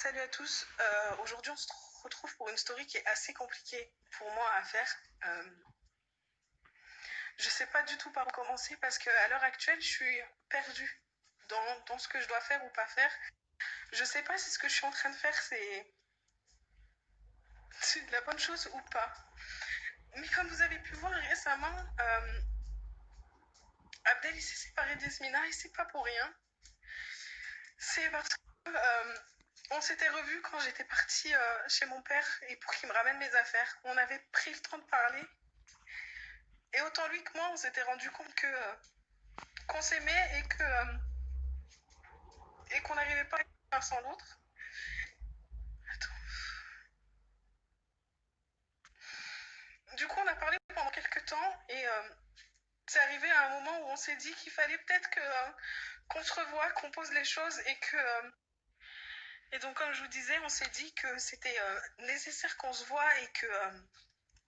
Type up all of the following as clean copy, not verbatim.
Salut à tous. Aujourd'hui, on se retrouve pour une story qui est assez compliquée pour moi à faire. Je sais pas du tout par où commencer parce qu'à l'heure actuelle, je suis perdue dans ce que je dois faire ou pas faire. Je sais pas si ce que je suis en train de faire, c'est de la bonne chose ou pas. Mais comme vous avez pu voir récemment, Abdel il s'est séparé d'Esmina et c'est pas pour rien. C'est parce que on s'était revus quand j'étais partie chez mon père et pour qu'il me ramène mes affaires. On avait pris le temps de parler. Et autant lui que moi, on s'était rendu compte que qu'on s'aimait et qu'on n'arrivait pas à être l'un sans l'autre. Du coup, on a parlé pendant quelques temps et c'est arrivé à un moment où on s'est dit qu'il fallait peut-être qu'on se revoie, qu'on pose les choses et donc comme je vous disais, on s'est dit que c'était nécessaire qu'on se voie et que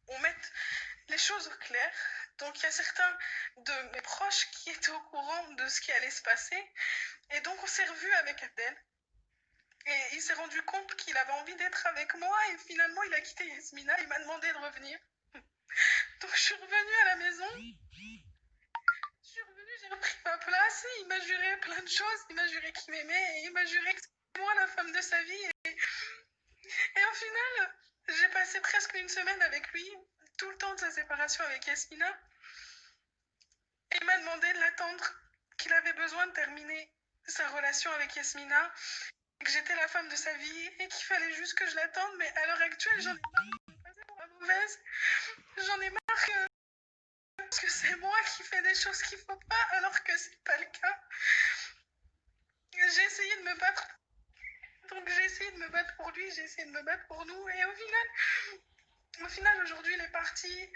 on mette les choses au clair. Donc il y a certains de mes proches qui étaient au courant de ce qui allait se passer et donc on s'est revus avec Abdel. Et il s'est rendu compte qu'il avait envie d'être avec moi et finalement il a quitté Yasmina, il m'a demandé de revenir. Donc je suis revenue à la maison, je suis revenue, j'ai repris ma place, et il m'a juré plein de choses, il m'a juré qu'il m'aimait et il m'a juré que c'était moi la femme de sa vie. Et au final, j'ai passé presque une semaine avec lui, tout le temps de sa séparation avec Yasmina. Et il m'a demandé de l'attendre, qu'il avait besoin de terminer sa relation avec Yasmina, que j'étais la femme de sa vie et qu'il fallait juste que je l'attende. Mais à l'heure actuelle, j'en ai marre de passer pour la mauvaise. J'en ai marre que c'est moi qui fais des choses qu'il faut pas alors que c'est pas le cas. J'ai essayé de me battre. Donc j'ai essayé de me battre pour lui, j'ai essayé de me battre pour nous. Et au final aujourd'hui, il est parti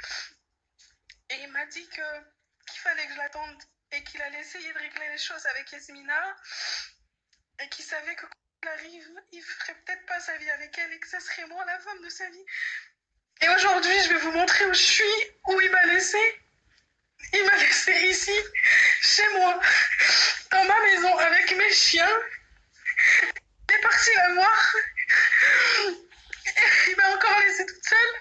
et il m'a dit qu'il fallait que je l'attende et qu'il allait essayer de régler les choses avec Yasmina et qu'il savait que quand il arrive, il ferait peut-être pas sa vie avec elle et que ça serait moi la femme de sa vie. Et aujourd'hui, je vais vous montrer où je suis, où il m'a laissé. Il m'a laissé ici, chez moi, dans ma maison, avec mes chiens. Il est parti la voir. Il m'a encore laissée toute seule.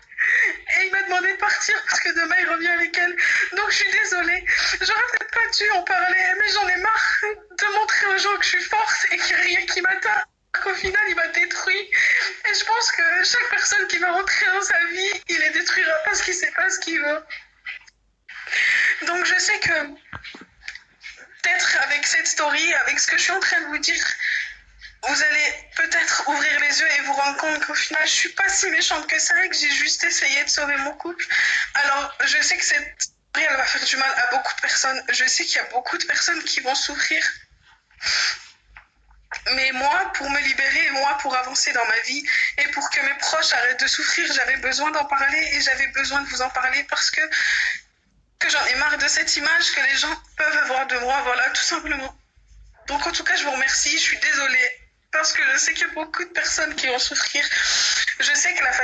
Et il m'a demandé de partir parce que demain il revient avec elle. Donc je suis désolée. J'aurais peut-être pas dû en parler, mais j'en ai marre de montrer aux gens que je suis forte et qu'il n'y a rien qui m'atteint. Qu'au final, il m'a détruit. Et je pense que chaque personne qui va rentrer dans sa vie, il les détruira parce qu'il sait pas ce qu'il veut. Donc je sais que peut-être avec cette story, avec ce que je suis en train de vous dire, vous allez peut-être ouvrir les yeux et vous rendre compte qu'au final, je suis pas si méchante que ça et que j'ai juste essayé de sauver mon couple. Alors, je sais que cette story, elle va faire du mal à beaucoup de personnes. Je sais qu'il y a beaucoup de personnes qui vont souffrir. Mais moi, pour me libérer, moi, pour avancer dans ma vie et pour que mes proches arrêtent de souffrir, j'avais besoin d'en parler et j'avais besoin de vous en parler parce que j'en ai marre de cette image que les gens peuvent avoir de moi, voilà, tout simplement. Donc en tout cas, je vous remercie, je suis désolée, parce que je sais qu'il y a beaucoup de personnes qui vont souffrir. Je sais que la